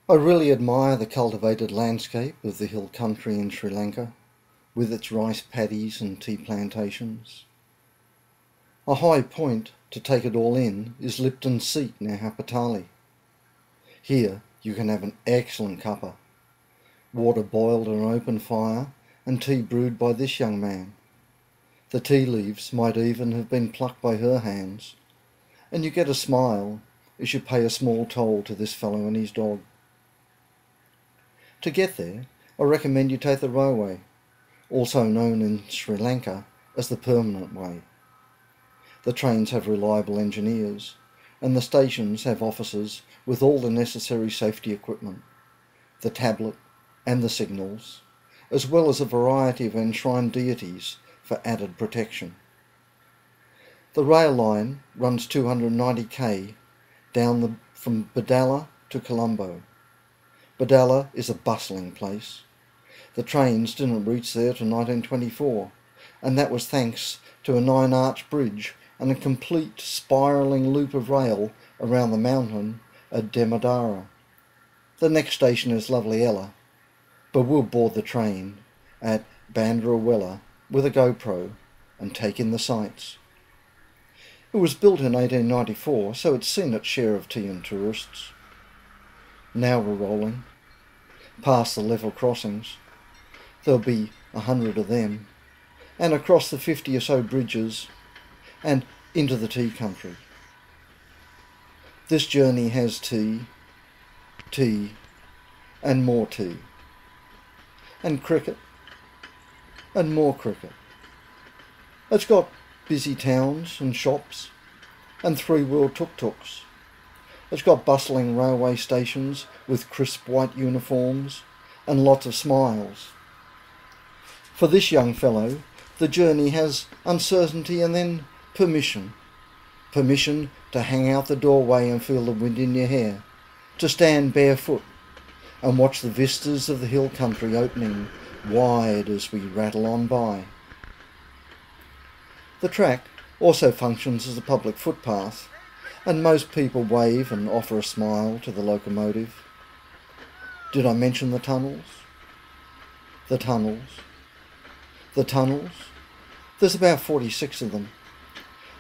I really admire the cultivated landscape of the hill country in Sri Lanka, with its rice paddies and tea plantations. A high point to take it all in is Lipton's Seat near Hapatali. Here you can have an excellent cuppa, water boiled on an open fire and tea brewed by this young man. The tea leaves might even have been plucked by her hands, and you get a smile as you pay a small toll to this fellow and his dog. To get there, I recommend you take the railway, also known in Sri Lanka as the permanent way. The trains have reliable engineers, and the stations have officers with all the necessary safety equipment, the tablet and the signals, as well as a variety of enshrined deities for added protection. The rail line runs 290 km from Badulla to Colombo. Badulla is a bustling place. The trains didn't reach there till 1924, and that was thanks to a 9-arch bridge and a complete spiralling loop of rail around the mountain at Demadara. The next station is Lovely Ella, but we'll board the train at Bandrawella with a GoPro and take in the sights. It was built in 1894, so it's seen its share of tea and tourists. Now we're rolling, past the level crossings. There'll be 100 of them, and across the 50 or so bridges, and into the tea country. This journey has tea, and more tea, and cricket, and more cricket. It's got busy towns and shops, and three-wheel tuk-tuks. It's got bustling railway stations with crisp white uniforms, and lots of smiles. For this young fellow, the journey has uncertainty and then permission. Permission to hang out the doorway and feel the wind in your hair, to stand barefoot and watch the vistas of the hill country opening wide as we rattle on by. The track also functions as a public footpath, and most people wave and offer a smile to the locomotive. Did I mention the tunnels? The tunnels. The tunnels? There's about 46 of them.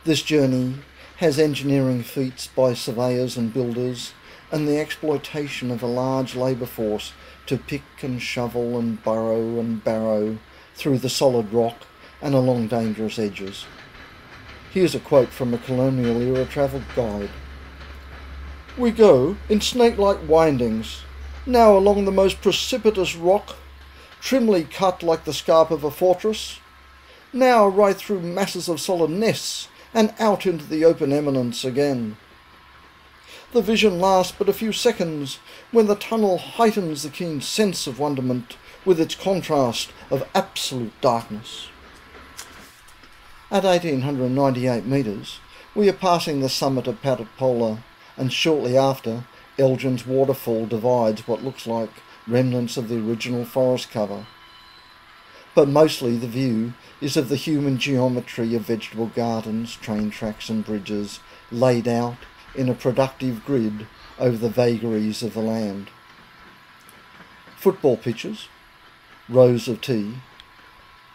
This journey has engineering feats by surveyors and builders, and the exploitation of a large labour force to pick and shovel and burrow and barrow through the solid rock and along dangerous edges. Here's a quote from a colonial era travel guide. "We go in snake-like windings, now along the most precipitous rock, trimly cut like the scarp of a fortress, now right through masses of solid nests and out into the open eminence again. The vision lasts but a few seconds, when the tunnel heightens the keen sense of wonderment with its contrast of absolute darkness." At 1898 metres, we are passing the summit of Badulla, and shortly after, Elgin's waterfall divides what looks like remnants of the original forest cover. But mostly the view is of the human geometry of vegetable gardens, train tracks and bridges laid out in a productive grid over the vagaries of the land. Football pitches, rows of tea,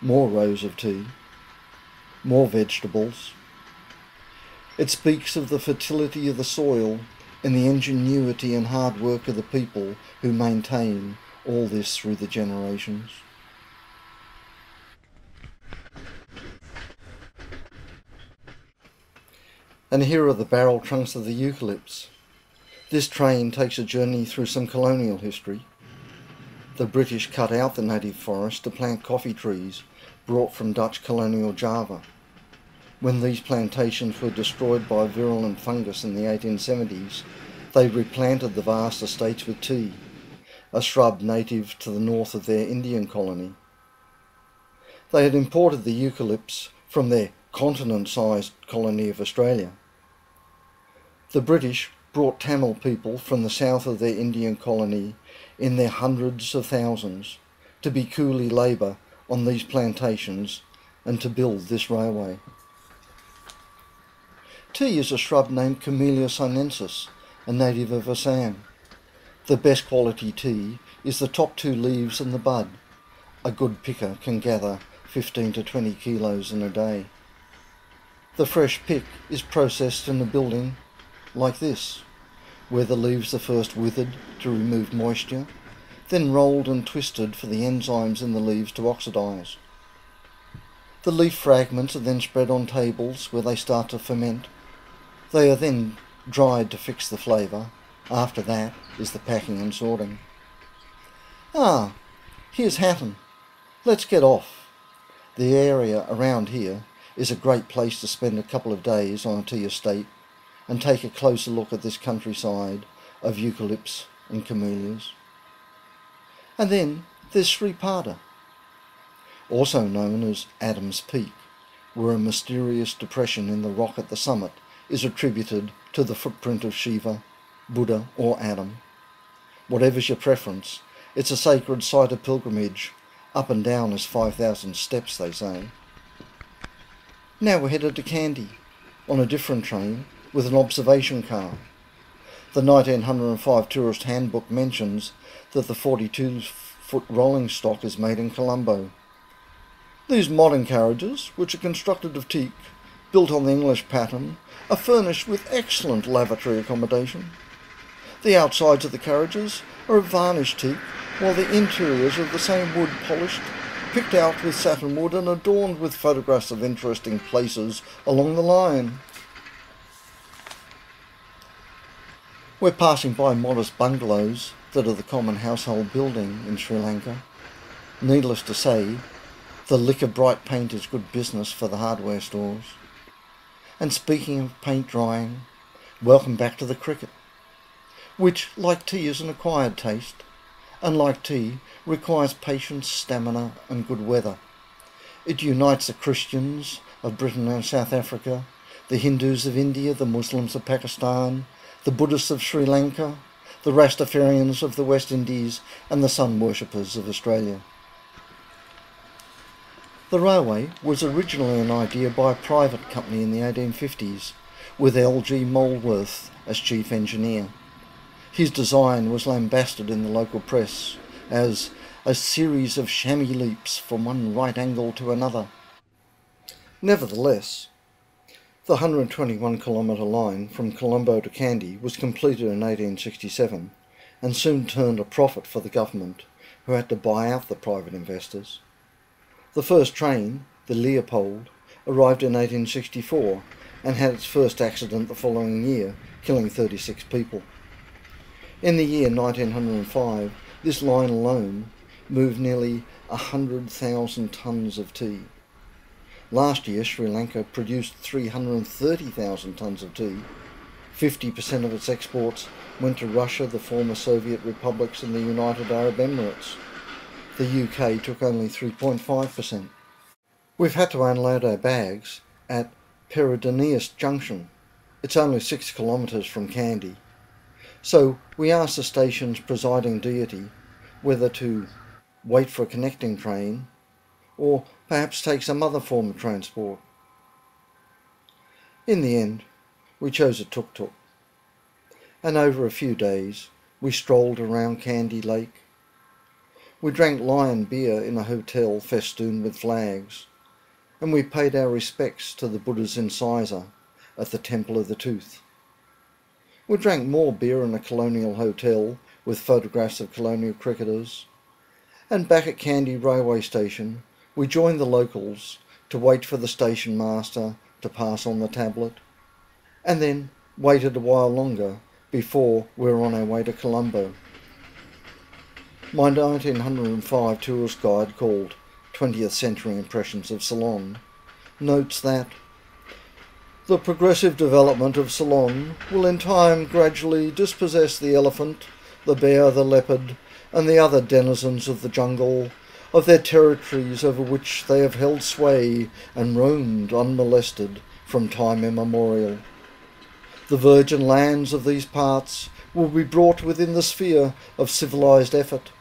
more rows of tea, more vegetables. It speaks of the fertility of the soil and the ingenuity and hard work of the people who maintain all this through the generations. And here are the barrel trunks of the eucalypts. This train takes a journey through some colonial history. The British cut out the native forest to plant coffee trees brought from Dutch colonial Java. When these plantations were destroyed by virulent fungus in the 1870s, they replanted the vast estates with tea, a shrub native to the north of their Indian colony. They had imported the eucalypts from their continent-sized colony of Australia. The British brought Tamil people from the south of their Indian colony in their hundreds of thousands to be coolie labour on these plantations and to build this railway. Tea is a shrub named Camellia sinensis, a native of Assam. The best quality tea is the top 2 leaves in the bud. A good picker can gather 15 to 20 kilos in a day. The fresh pick is processed in a building like this, where the leaves are first withered to remove moisture, then rolled and twisted for the enzymes in the leaves to oxidise. The leaf fragments are then spread on tables where they start to ferment. They are then dried to fix the flavour. After that is the packing and sorting. Ah, here's Hatton. Let's get off. The area around here is a great place to spend a couple of days on a tea estate and take a closer look at this countryside of eucalypts and camellias. And then there's Sri Lanka, also known as Adam's Peak, where a mysterious depression in the rock at the summit is attributed to the footprint of Shiva, Buddha or Adam. Whatever's your preference, it's a sacred site of pilgrimage. Up and down is 5,000 steps, they say. Now we're headed to Kandy, on a different train, with an observation car. The 1905 tourist handbook mentions that the 42-foot rolling stock is made in Colombo. These modern carriages, which are constructed of teak, built on the English pattern, are furnished with excellent lavatory accommodation. The outsides of the carriages are of varnished teak, while the interiors are of the same wood polished, picked out with satin wood and adorned with photographs of interesting places along the line. We're passing by modest bungalows that are the common household building in Sri Lanka. Needless to say, the lick of bright paint is good business for the hardware stores. And speaking of paint drying, welcome back to the cricket, which, like tea, is an acquired taste, and like tea, requires patience, stamina and good weather. It unites the Christians of Britain and South Africa, the Hindus of India, the Muslims of Pakistan, the Buddhists of Sri Lanka, the Rastafarians of the West Indies and the sun worshippers of Australia. The railway was originally an idea by a private company in the 1850s, with L.G. Molworth as chief engineer. His design was lambasted in the local press as a series of chamois leaps from one right angle to another. Nevertheless, the 121-kilometre line from Colombo to Kandy was completed in 1867 and soon turned a profit for the government, who had to buy out the private investors. The first train, the Leopold, arrived in 1864 and had its first accident the following year, killing 36 people. In the year 1905, this line alone moved nearly 100,000 tonnes of tea. Last year, Sri Lanka produced 330,000 tonnes of tea. 50% of its exports went to Russia, the former Soviet republics and the United Arab Emirates. The UK took only 3.5%. We've had to unload our bags at Peridonius Junction. It's only 6 kilometres from Kandy. So we asked the station's presiding deity whether to wait for a connecting train or perhaps take some other form of transport. In the end, we chose a tuk-tuk, and over a few days we strolled around Kandy Lake. We drank lion beer in a hotel festooned with flags, and we paid our respects to the Buddha's incisor at the Temple of the Tooth. We drank more beer in a colonial hotel with photographs of colonial cricketers, and back at Kandy railway station we joined the locals to wait for the station master to pass on the tablet, and then waited a while longer before we were on our way to Colombo. My 1905 tourist guide, called 20th Century Impressions of Ceylon, notes that the progressive development of Ceylon will in time gradually dispossess the elephant, the bear, the leopard, and the other denizens of the jungle of their territories over which they have held sway and roamed unmolested from time immemorial. The virgin lands of these parts will be brought within the sphere of civilized effort.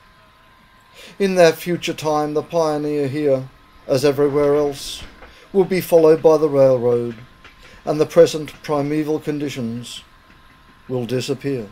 In that future time, the pioneer here, as everywhere else, will be followed by the railroad, and the present primeval conditions will disappear.